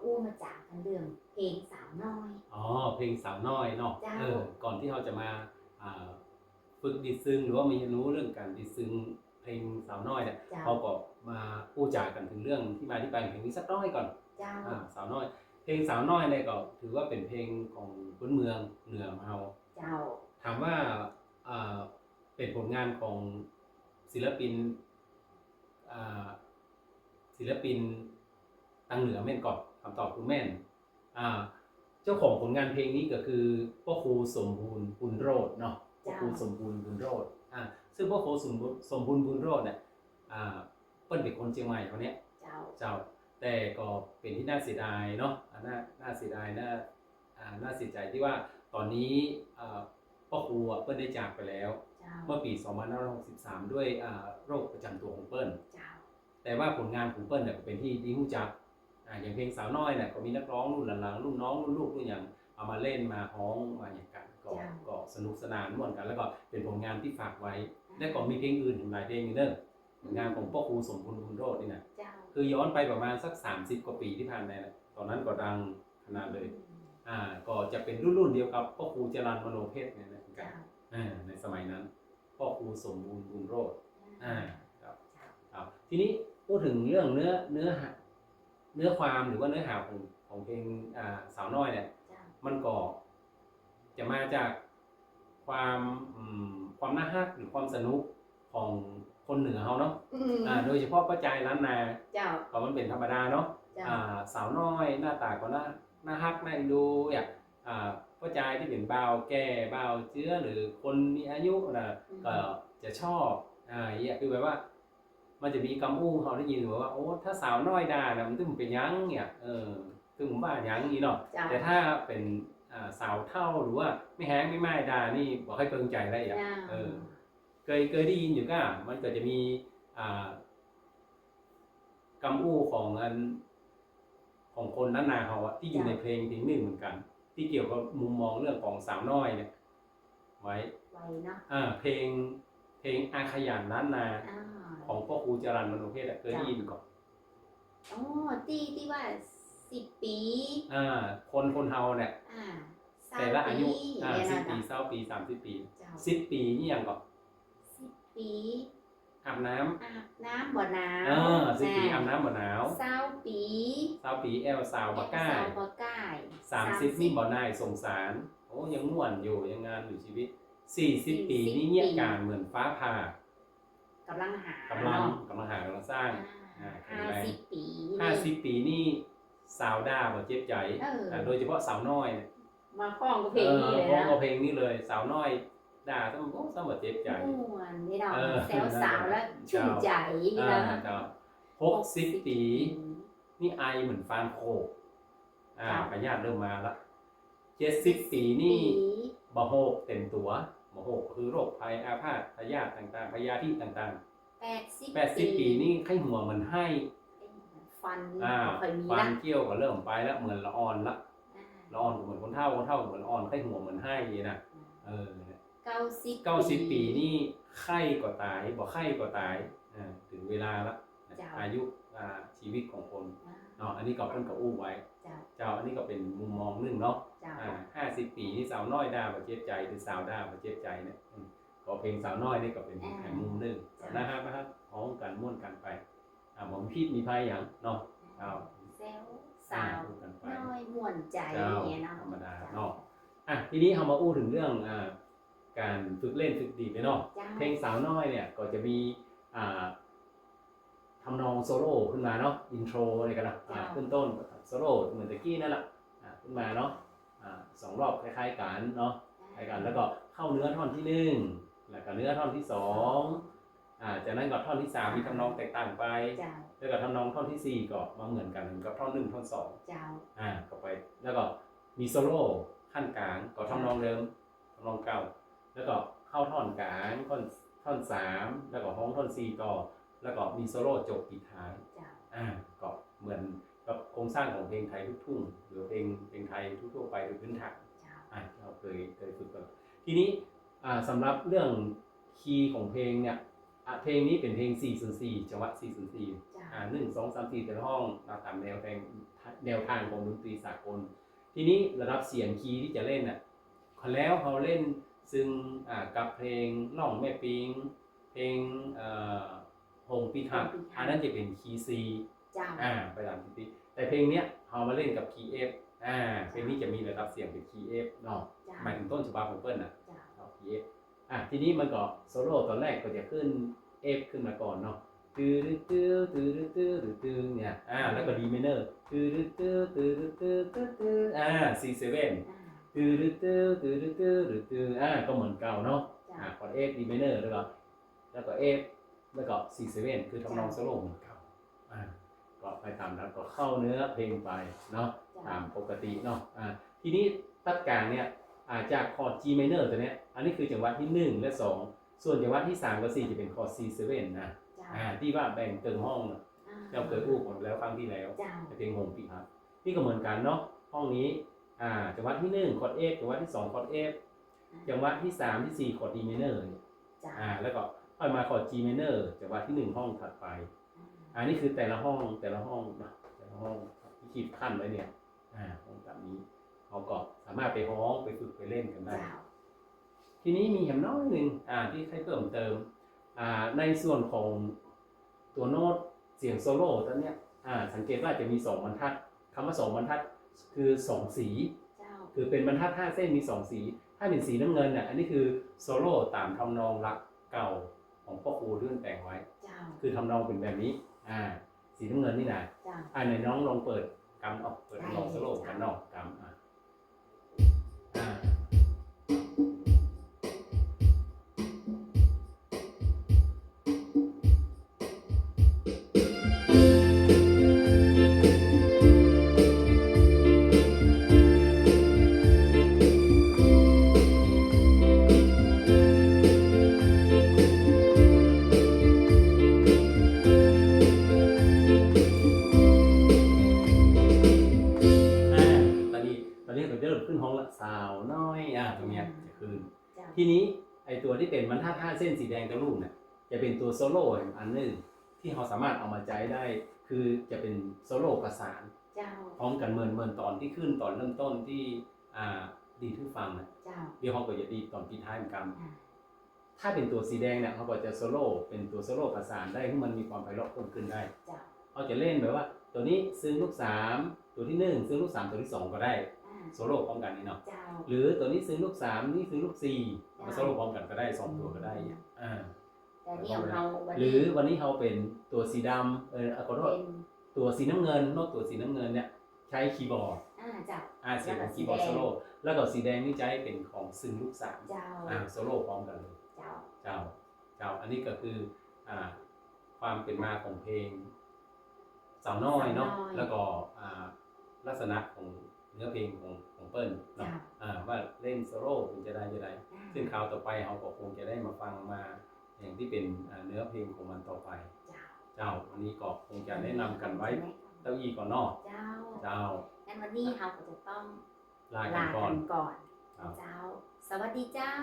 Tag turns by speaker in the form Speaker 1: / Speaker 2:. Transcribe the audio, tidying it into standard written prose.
Speaker 1: อู้มาจากกันเรื่องเพลงสาวน้อย
Speaker 2: อ๋อเพลงสาวน้อยเนาะ
Speaker 1: เจ้า
Speaker 2: ก่อนที่เราจะมาอ่าฝึกดีดซึงหรือว่ามีรู้เรื่องการดีดซึงเพลงสาวน้อยเนี่ย
Speaker 1: เจ้า
Speaker 2: เราก็มาพูดจากันถึงเรื่องที่มาที่ไปของเพลงนี้สักน้อยก่อน
Speaker 1: เจ้า
Speaker 2: สาวน้อยเพลงสาวน้อยเนี่ยก็ถือว่าเป็นเพลงของพื้นเมืองเหนือของเรา
Speaker 1: เจ้า
Speaker 2: ถามว่าอ่าเป็นผลงานของศิลปินอ่าศิลปินทางเหนือแม่นก่อนคำตอบคือแม่นอ่าเจ้าของผลงานเพลงนี้ก็คือพ่อครูสมบูรณ์บุญโรจน์เนาะพ่อครูสมบูรณ์บุญโรจน์ซึ่งพ่อครูสมบูรณ์บุญโรจน์เนี่ยเปิ้นเป็นคนเชียงใหม่คนเนี้ยเจ้าแต่ก็เป็นที่น่าเสียดายเนาะน่าเสียดายน่าเสียใจที่ว่าตอนนี้พ่อครูเปิ้ลได้จากไปแล้วเมื่อปี2563ด้วยโรคประจำตัวของเปิ้ลแต่ว่าผลงานของเปิ้ลเนี่ยเป็นที่ดีรู้จักอย่างเพลงสาวน้อยเนี่ยก็มีนักร้องรุ่นหลังๆรุ่นน้องรุ่นลูกรุ่นอย่างเอามาเล่นมาฮ้องมาอย่างกันก็สนุกสนานม่วนกันแล้วก็เป็นผลงานที่ฝากไว้และก็มีเพลงอื่นหลายเพลงอยู่เด้อผลงานของพ่อครูสมบูรณ์บุญโรจน์นี่นะคือย้อนไปประมาณสัก30กว่าปีที่ผ่านมาตอนนั้นก็ดังขนาดเลยก็จะเป็นรุ่นเดียวกับพ่อครูจรัญมโนเพชรเนี่ยนะกันในสมัยนั้นพ่อครูสมบูรณ์บุญโรจน์ครับทีนี้พูดถึงเรื่องเนื้อความหรือว่าเนื้อหาของเพลงสาวน้อยเนี่ยมันก็จะมาจากความน่าฮักหรือความสนุกของคนเหนือเขาเนาะโดยเฉพาะป้าจายล้านนาก็มันเป็นธรรมดาเนาะสาวน้อยหน้าตาก็น่าฮักน่าเอ็นดูป้าจายที่เป็นบ่าวแก่บ่าวเจื้อหรือคนมีอายุนะก็จะชอบคือแบบว่ามันจะมีคำอู้เขาได้ยินว่าโอ้ถ้าสาวน้อยด่านะมันตึ้งเป็นยั้งเนี่ยตึ้งว่ายั้งนี่เนาะแต่ถ้าเป็นสาวเท่าหรือว่าไม่แห้งไม่ไม้ด่านี่บอกให้เพิ่งใจได้เคยได้ยินอยู่ก็มันก็จะมีคำอู้ของคนนั้นนาเขาที่อยู่ในเพลงหนึ่งเหมือนกันที่เกี่ยวกับมุมมองเรื่องของสาวน้อยเนี่ยไว้
Speaker 1: เนาะ
Speaker 2: เพลงอาขยันล้านนาของพ่อครูจรัญมโนเพชรเคยได้ยินก่อน
Speaker 1: ที่ว่า10 ปี
Speaker 2: คนเฮาเนี่ยแต่ละอายุ10 ปี20 ปี30 ปี10 ปีนี่ยังก่อน
Speaker 1: 10 ปี
Speaker 2: อาบน้
Speaker 1: ำบ่หนาว
Speaker 2: 10 ปีอาบน้ำบ่หนาว
Speaker 1: 20 ปี
Speaker 2: แอลสาวบ่ก้าย30นี่บ่นายสงสารโอ้ยังม่วนอยู่ยังงานอยู่ชีวิต40 ปีนี่เงียบการเหมือนฟ้าผ่าก
Speaker 1: ำลังหาก
Speaker 2: ำลังสร้าง
Speaker 1: 50 ปี
Speaker 2: 50 ปีนี่สาวด่าบ่เจ็บใจโดยเฉพาะสาวน้อย
Speaker 1: มาคล้องกับเพลงนี้เลย
Speaker 2: นะเพลงนี้เลยสาวน้อยด่าต้องบ่เจ็บใจ
Speaker 1: นี่เนาะแซวสาวแล้วชื่นใจนี่นะ
Speaker 2: 60 ปีนี่ไอเหมือนฟานโคกพญาติเริ่มมาละ70 ปีนี่บ่โหกเต็มตัวบ่โหกคือโรคภัยอาพาธพยาธิต่างๆพยาธิต่างๆ80 ปีนี่ไข้หัวเหมือนให้ฟันเกี้ยวก็เริ่มไปแล้วเหมือนละอ่อนละละอ่อนเหมือนคนเฒ่าเหมือนอ่อนไข้หัวเหมือนให้นะ90 ปีนี่ไข้ก็ตายบ่ไข้ก็ตายถึงเวลาละอายุชีวิตของคนเนาะอันนี้ก็เพิ่นก็อู้ไว้เจ้าอันนี้ก็เป็นมุมมองนึงเนาะ50 ปีนี่สาวน้อยด่าบ่เจ็บใจหรือสาวด่าบ่เจ็บใจเนี่ยก็เพลงสาวน้อยนี่ก็เป็นอีกมุมนึงนะครับพ้องกันม่วนกันไปบ่มีพิษมีภัยหยังเนาะ
Speaker 1: แซวสาวน้อยม่วนใจเนี่ยเนาะ
Speaker 2: ธรรมดาเนาะทีนี้เฮามาอู้ถึงเรื่องการฝึกเล่นฝึกดีดเนาะเพลงสาวน้อยเนี่ยก็จะมีทำนองโซโล่ขึ้นมาเนาะอินโทรอะไรกันนะขึ้นต้นโซโล่เหมือนตะกี้นั่นแหละขึ้นมาเนาะ2 รอบคล้ายๆกันเนาะคล้ายกันแล้วก็เข้าเนื้อท่อนที่1แล้วก็เนื้อท่อนที่2จากนั้นก็ท่อนที่3มีทำนองแตกต่างไปแล้วก็ทำนองท่อนที่4ก็มาเหมือนกันกับท่อน1ท่อน2ก็ไปแล้วก็มีโซโล่ขั้นกลางก็ทำนองเดิมทำนองเก่าแล้วก็เข้าท่อนกลางท่อน3แล้วก็ฮ้องท่อน4ต่อแล้วก็มีโซโล่จบปิดท้ายก็เหมือนกับโครงสร้างของเพลงไทยลูกทุ่งหรือเพลงไทยทั่วไปโดยพื้นฐานเราเคยฝึกกันทีนี้สำหรับเรื่องคีย์ของเพลงเนี่ยเพลงนี้เป็นเพลง4/4จังหวะ4/4 1 2 3 4แต่ละห้องตามแนวเพลงไท แนวทางของดนตรีสากลทีนี้ระดับเสียงคีย์ที่จะเล่นน่ะแล้วเขาเล่นซึ่งกับเพลงล่องแม่ปิงเพลงหงพิทักษ์อันนั้นจะเป็นคีย์ C
Speaker 1: เจ้า
Speaker 2: ไปตามคีย์ C แต่เพลงเนี้ยเอามาเล่นกับคีย์ F เพลงนี้จะมีระดับเสียงเป็นคีย์ F เนาะหมายถึงต้นฉบับของเปิ้ลน่ะเอาคีย์ F ทีนี้มันก็โซโล่ตอนแรกก็จะขึ้น F ขึ้นมาก่อนเนาะตื้อตื้อตื้อตื้อตื้อตื้อเนี่ยแล้วก็ D minor ตื้อตื้อตื้อตื้อตื้อตื้อC7 ตื้อตื้อตื้อตื้อตื้อก็เหมือนเก่าเนาะคอร์ด F D minor แล้วก็ F แล้วก็ C7 คือทำนองโซโล่เหมือนเก่าก็ไปตามนั้นก็เข้าเนื้อเพลงไปเนาะตามปกติเนาะทีนี้ตัดกลางเนี่ยจากคอร์ด G minor ตัวเนี้ยอันนี้คือจังหวะที่1และ2ส่วนจังหวะที่3กับ4จะเป็นคอร์ด C7 นะที่ว่าแบ่งเติมห้องนะเราเคยพูดหมดแล้วครั้งที่แล้วในเพลงหงพิทักษ์นี่ก็เหมือนกันเนาะห้องนี้จังหวะที่1คอร์ด F จังหวะที่2คอร์ด F จังหวะที่3ที่4คอร์ด D minor แล้วก็ค่อยมาคอร์ด G minor จังหวะที่1ห้องถัดไปนี่คือแต่ละห้องนะแต่ละห้องที่ขีดขั้นไว้เนี่ยห้องแบบนี้เขาก็สามารถไปฮ้องไปฝึกไปเล่นกันได้ทีนี้มีแหมน้อยหนึ่งที่ให้เพิ่มเติมในส่วนของตัวโน้ตเสียงโซโล่ตอนเนี้ยสังเกตว่าจะมี2บรรทัดคำว่า2บรรทัดคือ2สีคือเป็นบรรทัด5เส้นมี2สีถ้าเป็นสีน้ำเงินเนี่ยอันนี้คือโซโล่ตามทำนองรักเก่าของพ่อครูเลื่อนแต่งไว้คือทำนองเป็นแบบนี้สีน้ำเงินนี่นะไหนน้องลองเปิดกำออกเปิดลองโซโล่กันนอกกำขึ้นห้องละสาวน้อยตรงเนี้ยจะขึ้นทีนี้ไอตัวที่เป็นบรรทัด5เส้นสีแดงตะลุ่มเนี่ยจะเป็นตัวโซโล่อันนึงที่เราสามารถเอามาใช้ได้คือจะเป็นโซโล่ประสานพร้อมกันเหมือนตอนที่ขึ้นตอนเริ่มต้นที่ดีที่ฟังนะเดี๋ยวเขาก็จะดีตอนปิดท้ายเหมือนกันถ้าเป็นตัวสีแดงเนี่ยเขาก็จะโซโล่เป็นตัวโซโล่ประสานได้ให้มันมีความไพเราะเพิ่มขึ้นได้เขาจะเล่นแบบว่าตัวนี้ซึ้งลูก3ตัวที่1ซึ้งลูก3ตัวที่2ก็ได้โซโล่พร้อมกันนี่เนาะหรือตัวนี้ซึ้งลูก3นี่ซึ้งลูก4มาโซโล่พร้อมกันก็ได้2ตัวก็ได้
Speaker 1: แต่นี่ของเรา
Speaker 2: หรือวันนี้เขาเป็นตัวสีดำขอโทษตัวสีน้ำเงินโน้ตตัวสีน้ำเงินเนี่ยใช้คีย์บอร์ดเสียงของคีย์บอร์ดโซโล่แล้วก็สีแดงนี่ใช้เป็นของซึ้งลูก3โซโล่พร้อมกันเลยเจ้าอันนี้ก็คือความเป็นมาของเพลงสาวน้อยเนาะแล้วก็ลักษณะของเนื้อเพลงของเปิ้ลเนาะว่าเล่นโซโล่เป็นจะได้ซึ่งคราวต่อไปเราก็คงจะได้มาฟังมาอย่างที่เป็นเนื้อเพลงของมันต่อไปเจ้าวันนี้ก็คงจะแนะนำกันไว้เต้าอี้ก่อนเนาะเจ้า
Speaker 1: งั้นวันนี้เราก็จะต้อง
Speaker 2: ลากันก่อน
Speaker 1: เจ้าสวัสดีเจ้า